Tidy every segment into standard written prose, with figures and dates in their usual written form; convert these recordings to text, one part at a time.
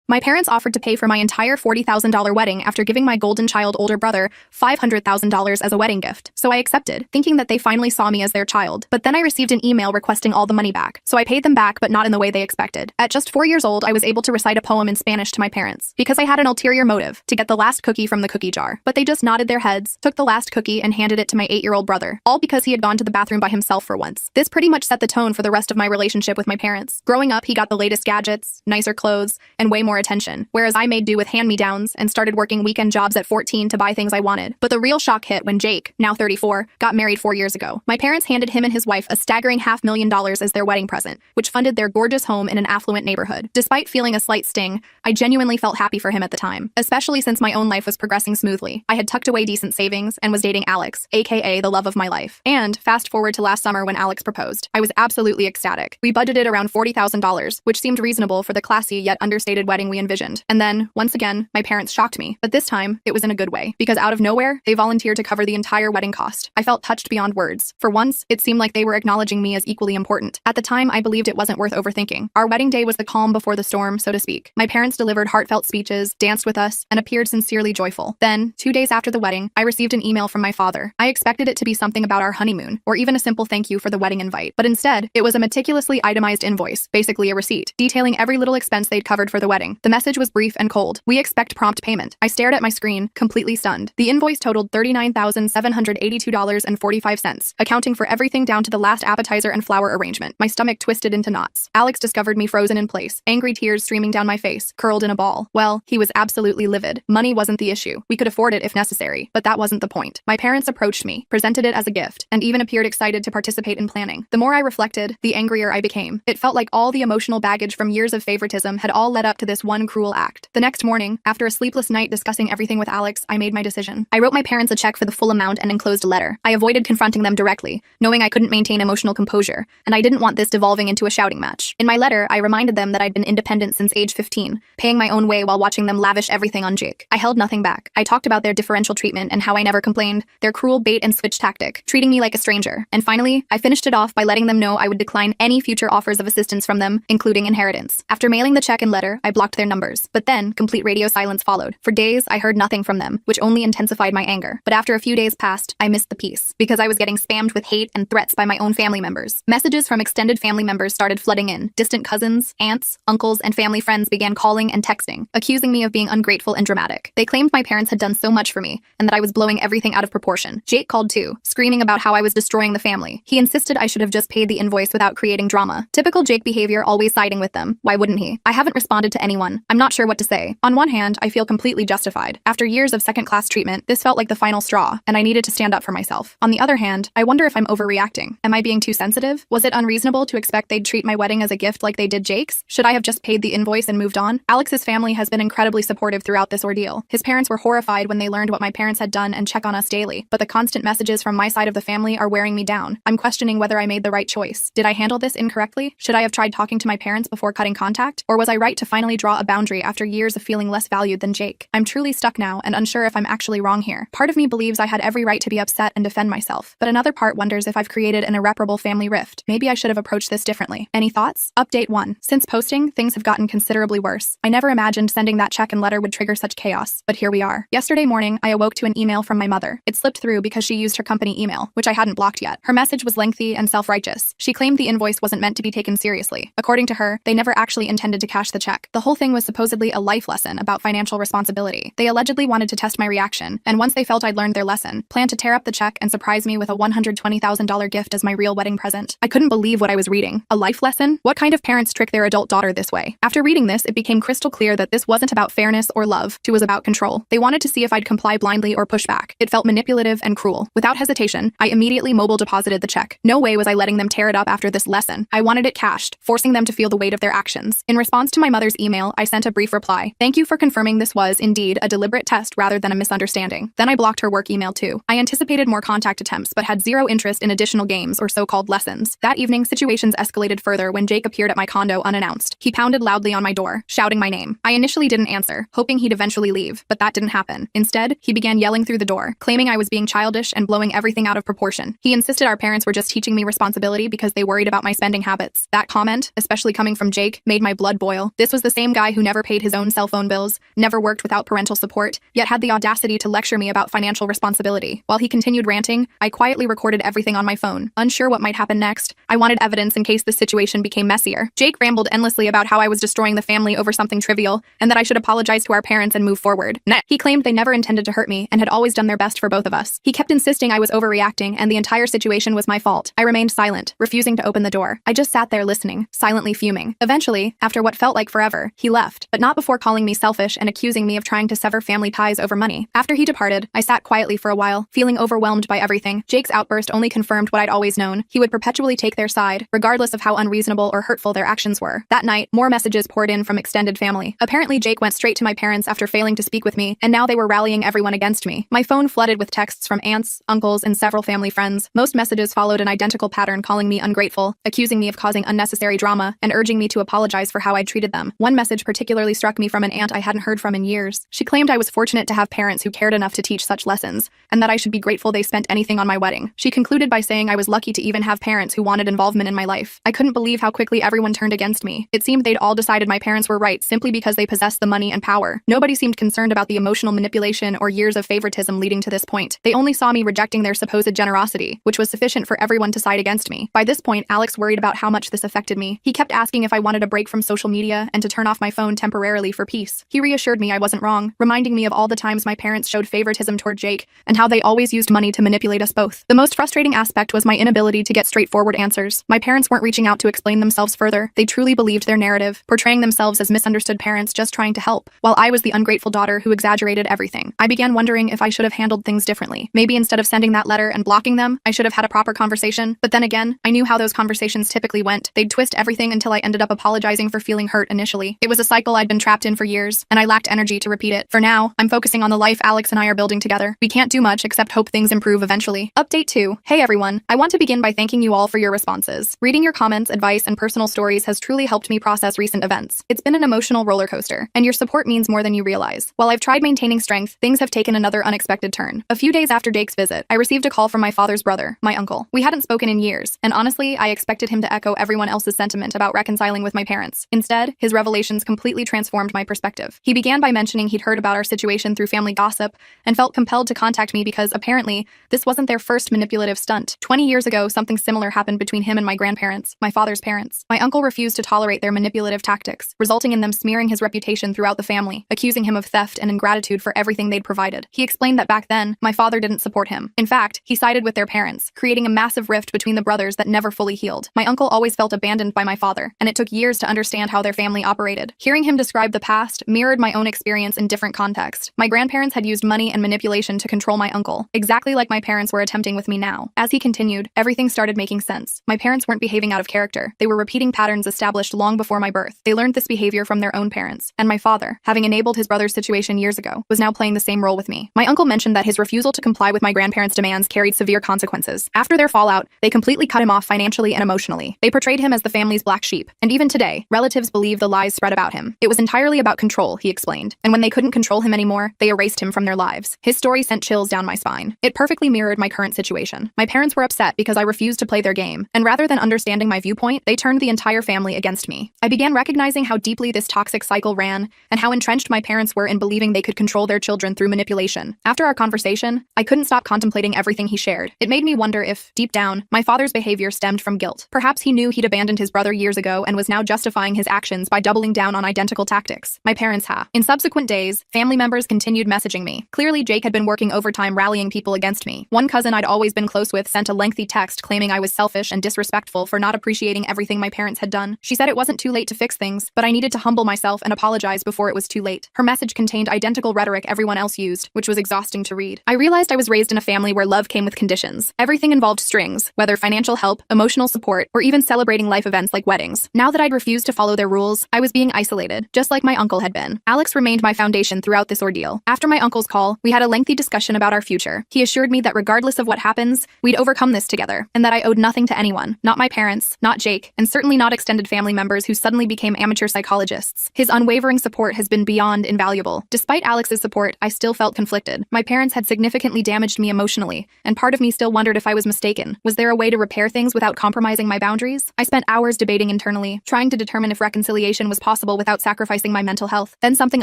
My parents offered to pay for my entire $40,000 wedding after giving my golden child older brother $500,000 as a wedding gift, so I accepted, thinking that they finally saw me as their child. But then I received an email requesting all the money back, so I paid them back but not in the way they expected. At just 4 years old, I was able to recite a poem in Spanish to my parents, because I had an ulterior motive, to get the last cookie from the cookie jar. But they just nodded their heads, took the last cookie, and handed it to my 8-year-old brother, all because he had gone to the bathroom by himself for once. This pretty much set the tone for the rest of my relationship with my parents. Growing up, he got the latest gadgets, nicer clothes, and way more attention, whereas I made do with hand-me-downs and started working weekend jobs at 14 to buy things I wanted. But the real shock hit when Jake, now 34, got married 4 years ago. My parents handed him and his wife a staggering $500,000 as their wedding present, which funded their gorgeous home in an affluent neighborhood. Despite feeling a slight sting, I genuinely felt happy for him at the time, especially since my own life was progressing smoothly. I had tucked away decent savings and was dating Alex, aka the love of my life. And fast forward to last summer when Alex proposed. I was absolutely ecstatic. We budgeted around $40,000, which seemed reasonable for the classy yet understated wedding we envisioned. And then, once again, my parents shocked me. But this time, it was in a good way, because out of nowhere, they volunteered to cover the entire wedding cost. I felt touched beyond words. For once, it seemed like they were acknowledging me as equally important. At the time, I believed it wasn't worth overthinking. Our wedding day was the calm before the storm, so to speak. My parents delivered heartfelt speeches, danced with us, and appeared sincerely joyful. Then, 2 days after the wedding, I received an email from my father. I expected it to be something about our honeymoon, or even a simple thank you for the wedding invite. But instead, it was a meticulously itemized invoice, basically a receipt, detailing every little expense they'd covered for the wedding. The message was brief and cold. We expect prompt payment. I stared at my screen, completely stunned. The invoice totaled $39,782.45, accounting for everything down to the last appetizer and flower arrangement. My stomach twisted into knots. Alex discovered me frozen in place, angry tears streaming down my face, curled in a ball. Well, he was absolutely livid. Money wasn't the issue. We could afford it if necessary, but that wasn't the point. My parents approached me, presented it as a gift, and even appeared excited to participate in planning. The more I reflected, the angrier I became. It felt like all the emotional baggage from years of favoritism had all led up to this one cruel act. The next morning, after a sleepless night discussing everything with Alex, I made my decision. I wrote my parents a check for the full amount and enclosed a letter. I avoided confronting them directly, knowing I couldn't maintain emotional composure, and I didn't want this devolving into a shouting match. In my letter, I reminded them that I'd been independent since age 15, paying my own way while watching them lavish everything on Jake. I held nothing back. I talked about their differential treatment and how I never complained, their cruel bait-and-switch tactic, treating me like a stranger. And finally, I finished it off by letting them know I would decline any future offers of assistance from them, including inheritance. After mailing the check and letter, I blocked their numbers. But then, complete radio silence followed. For days, I heard nothing from them, which only intensified my anger. But after a few days passed, I missed the peace, because I was getting spammed with hate and threats by my own family members. Messages from extended family members started flooding in. Distant cousins, aunts, uncles, and family friends began calling and texting, accusing me of being ungrateful and dramatic. They claimed my parents had done so much for me, and that I was blowing everything out of proportion. Jake called too, screaming about how I was destroying the family. He insisted I should have just paid the invoice without creating drama. Typical Jake behavior, always siding with them. Why wouldn't he? I haven't responded to anyone. I'm not sure what to say. On one hand, I feel completely justified. After years of second-class treatment, this felt like the final straw, and I needed to stand up for myself. On the other hand, I wonder if I'm overreacting. Am I being too sensitive? Was it unreasonable to expect they'd treat my wedding as a gift like they did Jake's? Should I have just paid the invoice and moved on? Alex's family has been incredibly supportive throughout this ordeal. His parents were horrified when they learned what my parents had done and check on us daily, but the constant messages from my side of the family are wearing me down. I'm questioning whether I made the right choice. Did I handle this incorrectly? Should I have tried talking to my parents before cutting contact? Or was I right to finally draw a boundary after years of feeling less valued than Jake? I'm truly stuck now and unsure if I'm actually wrong here. Part of me believes I had every right to be upset and defend myself, but another part wonders if I've created an irreparable family rift. Maybe I should have approached this differently. Any thoughts? Update 1. Since posting, things have gotten considerably worse. I never imagined sending that check and letter would trigger such chaos, but here we are. Yesterday morning, I awoke to an email from my mother. It slipped through because she used her company email, which I hadn't blocked yet. Her message was lengthy and self-righteous. She claimed the invoice wasn't meant to be taken seriously. According to her, they never actually intended to cash the check. The whole thing was supposedly a life lesson about financial responsibility. They allegedly wanted to test my reaction, and once they felt I'd learned their lesson, planned to tear up the check and surprise me with a $120,000 gift as my real wedding present. I couldn't believe what I was reading. A life lesson? What kind of parents trick their adult daughter this way? After reading this, it became crystal clear that this wasn't about fairness or love. It was about control. They wanted to see if I'd comply blindly or push back. It felt manipulative and cruel. Without hesitation, I immediately mobile deposited the check. No way was I letting them tear it up after this lesson. I wanted it cashed, forcing them to feel the weight of their actions. In response to my mother's email, I sent a brief reply. Thank you for confirming this was, indeed, a deliberate test rather than a misunderstanding. Then I blocked her work email too. I anticipated more contact attempts, but had zero interest in additional games or so-called lessons. That evening, situations escalated further when Jake appeared at my condo unannounced. He pounded loudly on my door, shouting my name. I initially didn't answer, hoping he'd eventually leave, but that didn't happen. Instead, he began yelling through the door, claiming I was being childish and blowing everything out of proportion. He insisted our parents were just teaching me responsibility because they worried about my spending habits. That comment, especially coming from Jake, made my blood boil. This was the same guy who never paid his own cell phone bills, never worked without parental support, yet had the audacity to lecture me about financial responsibility. While he continued ranting, I quietly recorded everything on my phone. Unsure what might happen next, I wanted evidence in case the situation became messier. Jake rambled endlessly about how I was destroying the family over something trivial, and that I should apologize to our parents and move forward. He claimed they never intended to hurt me and had always done their best for both of us. He kept insisting I was overreacting and the entire situation was my fault. I remained silent, refusing to open the door. I just sat there listening, silently fuming. Eventually, after what felt like forever, he left, but not before calling me selfish and accusing me of trying to sever family ties over money. After he departed, I sat quietly for a while, feeling overwhelmed by everything. Jake's outburst only confirmed what I'd always known. He would perpetually take their side, regardless of how unreasonable or hurtful their actions were. That night, more messages poured in from extended family. Apparently, Jake went straight to my parents after failing to speak with me, and now they were rallying everyone against me. My phone flooded with texts from aunts, uncles, and several family friends. Most messages followed an identical pattern, calling me ungrateful, accusing me of causing unnecessary drama, and urging me to apologize for how I'd treated them. One message particularly struck me from an aunt I hadn't heard from in years. She claimed I was fortunate to have parents who cared enough to teach such lessons, and that I should be grateful they spent anything on my wedding. She concluded by saying I was lucky to even have parents who wanted involvement in my life. I couldn't believe how quickly everyone turned against me. It seemed they'd all decided my parents were right simply because they possessed the money and power. Nobody seemed concerned about the emotional manipulation or years of favoritism leading to this point. They only saw me rejecting their supposed generosity, which was sufficient for everyone to side against me. By this point, Alex worried about how much this affected me. He kept asking if I wanted a break from social media and to turn off my phone temporarily for peace. He reassured me I wasn't wrong, reminding me of all the times my parents showed favoritism toward Jake and how they always used money to manipulate us both. The most frustrating aspect was my inability to get straightforward answers. My parents weren't reaching out to explain themselves further. They truly believed their narrative, portraying themselves as misunderstood parents just trying to help, while I was the ungrateful daughter who exaggerated everything. I began wondering if I should have handled things differently. Maybe instead of sending that letter and blocking them, I should have had a proper conversation. But then again, I knew how those conversations typically went. They'd twist everything until I ended up apologizing for feeling hurt initially. It was a cycle I'd been trapped in for years, and I lacked energy to repeat it. For now, I'm focusing on the life Alex and I are building together. We can't do much except hope things improve eventually. Update 2. Hey everyone, I want to begin by thanking you all for your responses. Reading your comments, advice, and personal stories has truly helped me process recent events. It's been an emotional roller coaster, and your support means more than you realize. While I've tried maintaining strength, things have taken another unexpected turn. A few days after Jake's visit, I received a call from my father's brother, my uncle. We hadn't spoken in years, and honestly, I expected him to echo everyone else's sentiment about reconciling with my parents. Instead, his revelations completely transformed my perspective. He began by mentioning he'd heard about our situation through family gossip and felt compelled to contact me because, apparently, this wasn't their first manipulative stunt. 20 years ago, something similar happened between him and my grandparents, my father's parents. My uncle refused to tolerate their manipulative tactics, resulting in them smearing his reputation throughout the family, accusing him of theft and ingratitude for everything they'd provided. He explained that back then, my father didn't support him. In fact, he sided with their parents, creating a massive rift between the brothers that never fully healed. My uncle always felt abandoned by my father, and it took years to understand how their family operated. Hearing him describe the past mirrored my own experience in different contexts. My grandparents had used money and manipulation to control my uncle, exactly like my parents were attempting with me now. As he continued, everything started making sense. My parents weren't behaving out of character. They were repeating patterns established long before my birth. They learned this behavior from their own parents, and my father, having enabled his brother's situation years ago, was now playing the same role with me. My uncle mentioned that his refusal to comply with my grandparents' demands carried severe consequences. After their fallout, they completely cut him off financially and emotionally. They portrayed him as the family's black sheep, and even today, relatives believe the lies spread about him. It was entirely about control, he explained, and when they couldn't control him anymore, they erased him from their lives. His story sent chills down my spine. It perfectly mirrored my current situation. My parents were upset because I refused to play their game, and rather than understanding my viewpoint, they turned the entire family against me. I began recognizing how deeply this toxic cycle ran, and how entrenched my parents were in believing they could control their children through manipulation. After our conversation, I couldn't stop contemplating everything he shared. It made me wonder if, deep down, my father's behavior stemmed from guilt. Perhaps he knew he'd abandoned his brother years ago and was now justifying his actions by doubling down on identical tactics. My parents have. In subsequent days, family members continued messaging me. Clearly, Jake had been working overtime rallying people against me. One cousin I'd always been close with sent a lengthy text claiming I was selfish and disrespectful for not appreciating everything my parents had done. She said it wasn't too late to fix things, but I needed to humble myself and apologize before it was too late. Her message contained identical rhetoric everyone else used, which was exhausting to read. I realized I was raised in a family where love came with conditions. Everything involved strings, whether financial help, emotional support, or even celebrating life events like weddings. Now that I'd refused to follow their rules, I was being isolated, just like my uncle had been. Alex remained my foundation throughout this ordeal. After my uncle's call, we had a lengthy discussion about our future. He assured me that regardless of what happens, we'd overcome this together, and that I owed nothing to anyone, not my parents, not Jake, and certainly not extended family members who suddenly became amateur psychologists. His unwavering support has been beyond invaluable. Despite Alex's support, I still felt conflicted. My parents had significantly damaged me emotionally, and part of me still wondered if I was mistaken. Was there a way to repair things without compromising my boundaries? I spent hours debating internally, trying to determine if reconciliation was possible possible without sacrificing my mental health. Then something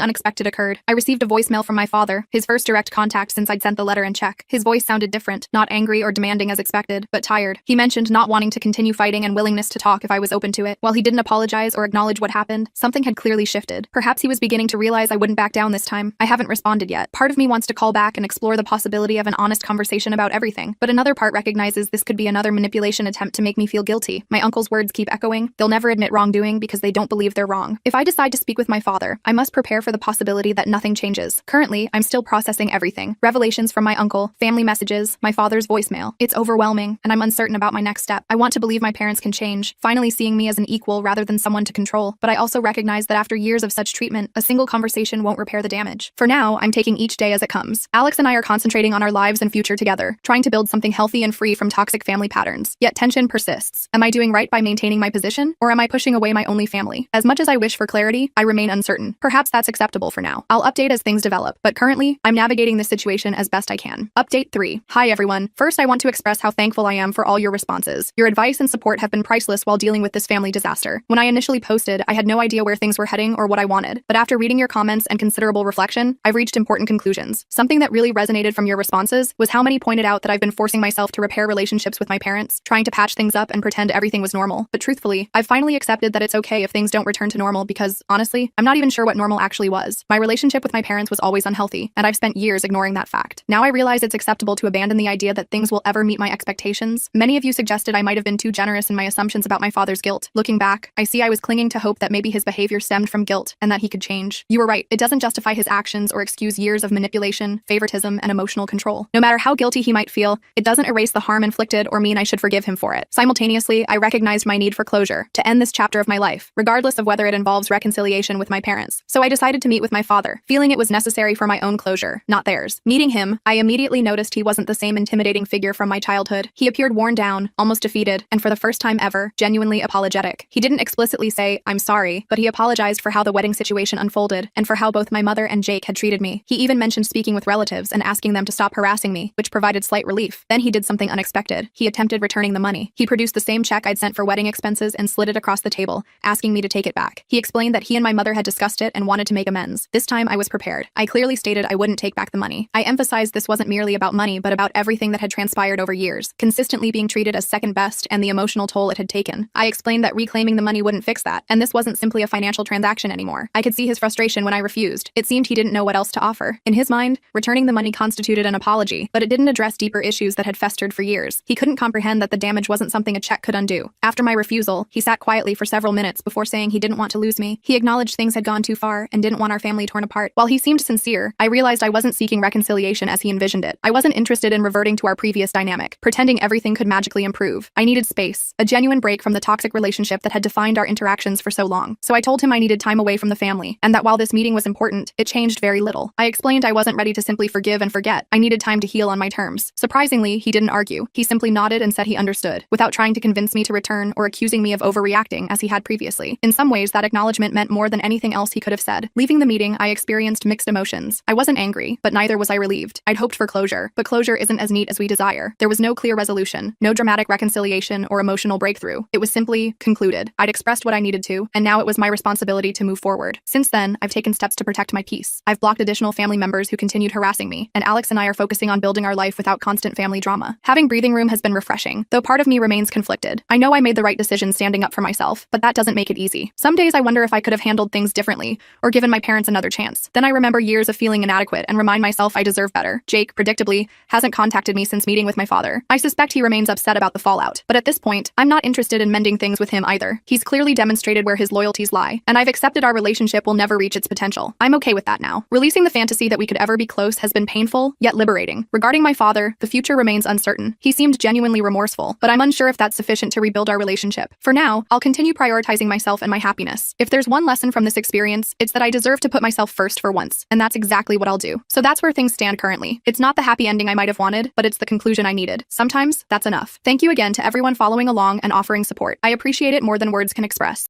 unexpected occurred. I received a voicemail from my father, his first direct contact since I'd sent the letter and check. His voice sounded different, not angry or demanding as expected, but tired. He mentioned not wanting to continue fighting and willingness to talk if I was open to it. While he didn't apologize or acknowledge what happened, something had clearly shifted. Perhaps he was beginning to realize I wouldn't back down this time. I haven't responded yet. Part of me wants to call back and explore the possibility of an honest conversation about everything, but another part recognizes this could be another manipulation attempt to make me feel guilty. My uncle's words keep echoing. They'll never admit wrongdoing because they don't believe they're wrong. If I decide to speak with my father, I must prepare for the possibility that nothing changes. Currently, I'm still processing everything. Revelations from my uncle, family messages, my father's voicemail. It's overwhelming, and I'm uncertain about my next step. I want to believe my parents can change, finally seeing me as an equal rather than someone to control, but I also recognize that after years of such treatment, a single conversation won't repair the damage. For now, I'm taking each day as it comes. Alex and I are concentrating on our lives and future together, trying to build something healthy and free from toxic family patterns. Yet tension persists. Am I doing right by maintaining my position, or am I pushing away my only family? As much as I wish for clarity, I remain uncertain. Perhaps that's acceptable for now. I'll update as things develop, but currently, I'm navigating this situation as best I can. Update 3. Hi everyone. First, I want to express how thankful I am for all your responses. Your advice and support have been priceless while dealing with this family disaster. When I initially posted, I had no idea where things were heading or what I wanted, but after reading your comments and considerable reflection, I've reached important conclusions. Something that really resonated from your responses was how many pointed out that I've been forcing myself to repair relationships with my parents, trying to patch things up and pretend everything was normal. But truthfully, I've finally accepted that it's okay if things don't return to normal because, honestly, I'm not even sure what normal actually was. My relationship with my parents was always unhealthy, and I've spent years ignoring that fact. Now I realize it's acceptable to abandon the idea that things will ever meet my expectations. Many of you suggested I might have been too generous in my assumptions about my father's guilt. Looking back, I see I was clinging to hope that maybe his behavior stemmed from guilt and that he could change. You were right. It doesn't justify his actions or excuse years of manipulation, favoritism, and emotional control. No matter how guilty he might feel, it doesn't erase the harm inflicted or mean I should forgive him for it. Simultaneously, I recognized my need for closure, to end this chapter of my life, regardless of whether it involves reconciliation with my parents. So I decided to meet with my father, feeling it was necessary for my own closure, not theirs. Meeting him, I immediately noticed he wasn't the same intimidating figure from my childhood. He appeared worn down, almost defeated, and for the first time ever, genuinely apologetic. He didn't explicitly say, "I'm sorry," but he apologized for how the wedding situation unfolded and for how both my mother and Jake had treated me. He even mentioned speaking with relatives and asking them to stop harassing me, which provided slight relief. Then he did something unexpected. He attempted returning the money. He produced the same check I'd sent for wedding expenses and slid it across the table, asking me to take it back. He explained that he and my mother had discussed it and wanted to make amends. This time I was prepared. I clearly stated I wouldn't take back the money. I emphasized this wasn't merely about money, but about everything that had transpired over years, consistently being treated as second best and the emotional toll it had taken. I explained that reclaiming the money wouldn't fix that, and this wasn't simply a financial transaction anymore. I could see his frustration when I refused. It seemed he didn't know what else to offer. In his mind, returning the money constituted an apology, but it didn't address deeper issues that had festered for years. He couldn't comprehend that the damage wasn't something a check could undo. After my refusal, he sat quietly for several minutes before saying he didn't want to lose me. He acknowledged things had gone too far and didn't want our family torn apart. While he seemed sincere, I realized I wasn't seeking reconciliation as he envisioned it. I wasn't interested in reverting to our previous dynamic, pretending everything could magically improve. I needed space, a genuine break from the toxic relationship that had defined our interactions for so long. So I told him I needed time away from the family, and that while this meeting was important, it changed very little. I explained I wasn't ready to simply forgive and forget. I needed time to heal on my terms. Surprisingly, he didn't argue. He simply nodded and said he understood, without trying to convince me to return or accusing me of overreacting as he had previously. In some ways, that acknowledgement meant more than anything else he could have said. Leaving the meeting, I experienced mixed emotions. I wasn't angry, but neither was I relieved. I'd hoped for closure, but closure isn't as neat as we desire. There was no clear resolution, no dramatic reconciliation or emotional breakthrough. It was simply concluded. I'd expressed what I needed to, and now it was my responsibility to move forward. Since then, I've taken steps to protect my peace. I've blocked additional family members who continued harassing me, and Alex and I are focusing on building our life without constant family drama. Having breathing room has been refreshing, though part of me remains conflicted. I know I made the right decision standing up for myself, but that doesn't make it easy. Some days I wonder if I could have handled things differently or given my parents another chance. Then I remember years of feeling inadequate and remind myself I deserve better. Jake, predictably, hasn't contacted me since meeting with my father. I suspect he remains upset about the fallout, but at this point, I'm not interested in mending things with him either. He's clearly demonstrated where his loyalties lie, and I've accepted our relationship will never reach its potential. I'm okay with that now. Releasing the fantasy that we could ever be close has been painful, yet liberating. Regarding my father, the future remains uncertain. He seemed genuinely remorseful, but I'm unsure if that's sufficient to rebuild our relationship. For now, I'll continue prioritizing myself and my happiness. If there's one lesson from this experience, it's that I deserve to put myself first for once, and that's exactly what I'll do. So that's where things stand currently. It's not the happy ending I might have wanted, but it's the conclusion I needed. Sometimes, that's enough. Thank you again to everyone following along and offering support. I appreciate it more than words can express.